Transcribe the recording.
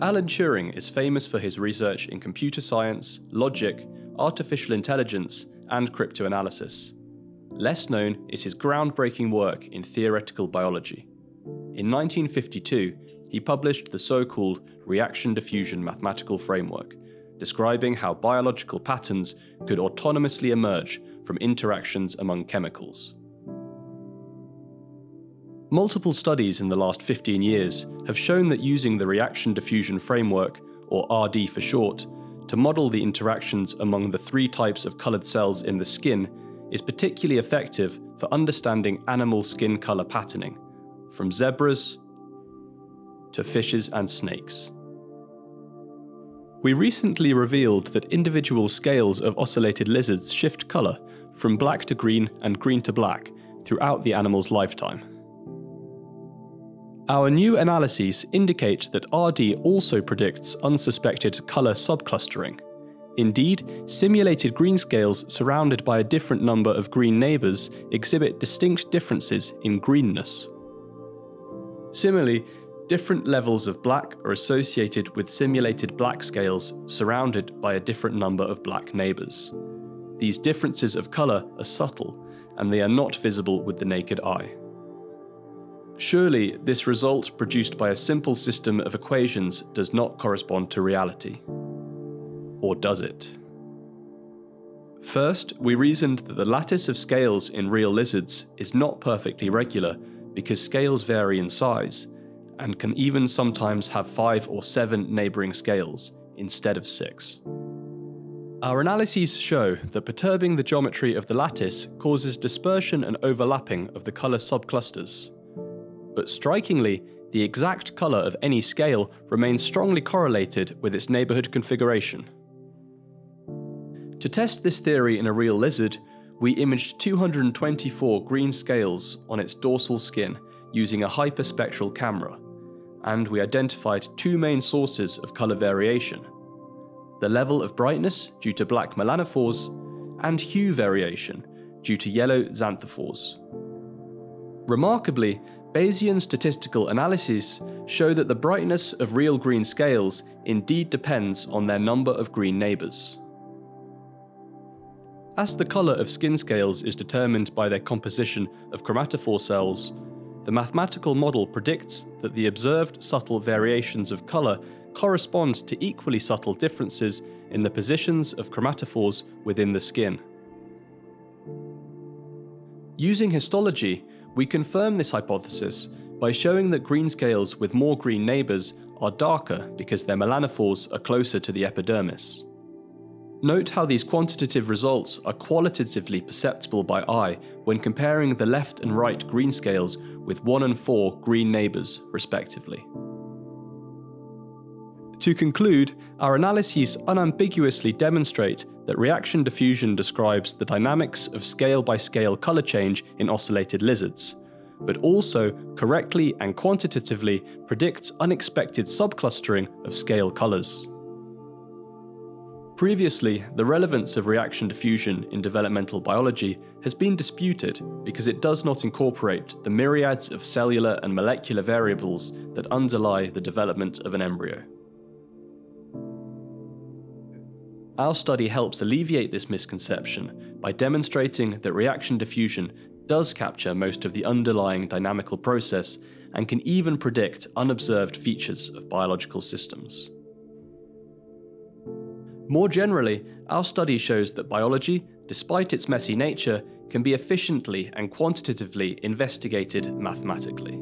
Alan Turing is famous for his research in computer science, logic, artificial intelligence, and cryptanalysis. Less known is his groundbreaking work in theoretical biology. In 1952, he published the so-called Reaction-Diffusion mathematical framework, describing how biological patterns could autonomously emerge from interactions among chemicals. Multiple studies in the last 15 years have shown that using the Reaction-Diffusion framework, or RD for short, to model the interactions among the three types of coloured cells in the skin is particularly effective for understanding animal skin colour patterning, from zebras to fishes and snakes. We recently revealed that individual scales of ocellated lizards shift colour from black to green and green to black throughout the animal's lifetime. Our new analyses indicate that RD also predicts unsuspected colour subclustering. Indeed, simulated green scales surrounded by a different number of green neighbours exhibit distinct differences in greenness. Similarly, different levels of black are associated with simulated black scales surrounded by a different number of black neighbours. These differences of colour are subtle, and they are not visible with the naked eye. Surely, this result produced by a simple system of equations does not correspond to reality. Or does it? First, we reasoned that the lattice of scales in real lizards is not perfectly regular because scales vary in size, and can even sometimes have 5 or 7 neighbouring scales instead of 6. Our analyses show that perturbing the geometry of the lattice causes dispersion and overlapping of the colour subclusters. But strikingly, the exact colour of any scale remains strongly correlated with its neighbourhood configuration. To test this theory in a real lizard, we imaged 224 green scales on its dorsal skin using a hyperspectral camera, and we identified 2 main sources of colour variation: the level of brightness due to black melanophores, and hue variation due to yellow xanthophores. Remarkably, Bayesian statistical analyses show that the brightness of real green scales indeed depends on their number of green neighbours. As the colour of skin scales is determined by their composition of chromatophore cells, the mathematical model predicts that the observed subtle variations of colour correspond to equally subtle differences in the positions of chromatophores within the skin. Using histology, we confirm this hypothesis by showing that green scales with more green neighbours are darker because their melanophores are closer to the epidermis. Note how these quantitative results are qualitatively perceptible by eye when comparing the left and right green scales with 1 and 4 green neighbours, respectively. To conclude, our analyses unambiguously demonstrate that reaction diffusion describes the dynamics of scale-by-scale colour change in ocellated lizards, but also correctly and quantitatively predicts unexpected subclustering of scale colours. Previously, the relevance of reaction diffusion in developmental biology has been disputed because it does not incorporate the myriads of cellular and molecular variables that underlie the development of an embryo. Our study helps alleviate this misconception by demonstrating that reaction diffusion does capture most of the underlying dynamical process and can even predict unobserved features of biological systems. More generally, our study shows that biology, despite its messy nature, can be efficiently and quantitatively investigated mathematically.